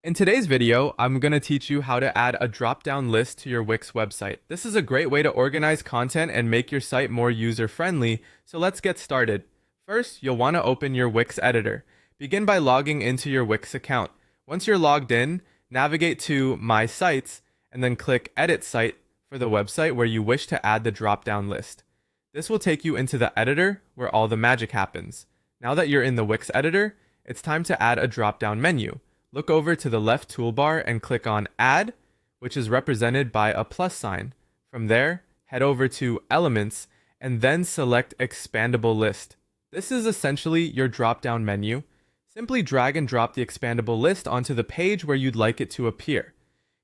In today's video, I'm going to teach you how to add a drop-down list to your Wix website. This is a great way to organize content and make your site more user-friendly, so let's get started. First, you'll want to open your Wix editor. Begin by logging into your Wix account. Once you're logged in, navigate to My Sites, and then click Edit Site for the website where you wish to add the drop-down list. This will take you into the editor where all the magic happens. Now that you're in the Wix editor, it's time to add a drop-down menu. Look over to the left toolbar and click on Add, which is represented by a plus sign. From there, head over to Elements and then select Expandable List. This is essentially your drop-down menu. Simply drag and drop the expandable list onto the page where you'd like it to appear.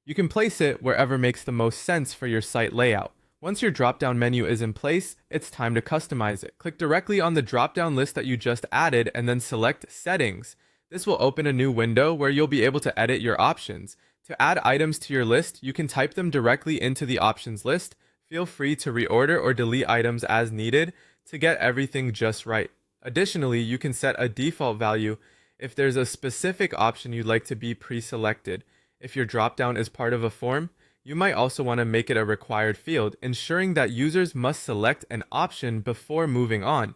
You can place it wherever makes the most sense for your site layout. Once your drop-down menu is in place, it's time to customize it. Click directly on the drop-down list that you just added and then select Settings. This will open a new window where you'll be able to edit your options. To add items to your list, you can type them directly into the options list. Feel free to reorder or delete items as needed to get everything just right. Additionally, you can set a default value if there's a specific option you'd like to be pre-selected. If your dropdown is part of a form, you might also want to make it a required field, ensuring that users must select an option before moving on.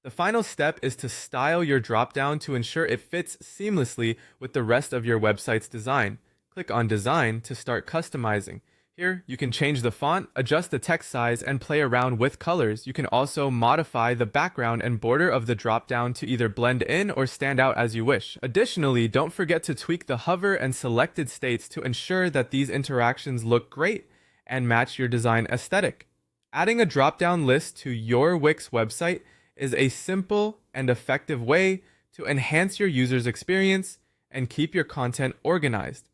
The final step is to style your dropdown to ensure it fits seamlessly with the rest of your website's design. Click on Design to start customizing. Here, you can change the font, adjust the text size, and play around with colors. You can also modify the background and border of the dropdown to either blend in or stand out as you wish. Additionally, don't forget to tweak the hover and selected states to ensure that these interactions look great and match your design aesthetic. Adding a dropdown list to your Wix website is a simple and effective way to enhance your user's experience and keep your content organized.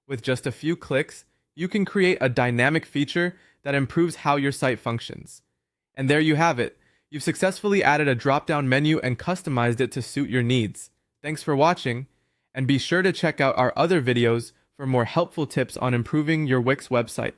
With just a few clicks, you can create a dynamic feature that improves how your site functions. And there you have it. You've successfully added a drop-down menu and customized it to suit your needs. Thanks for watching, and be sure to check out our other videos for more helpful tips on improving your Wix website.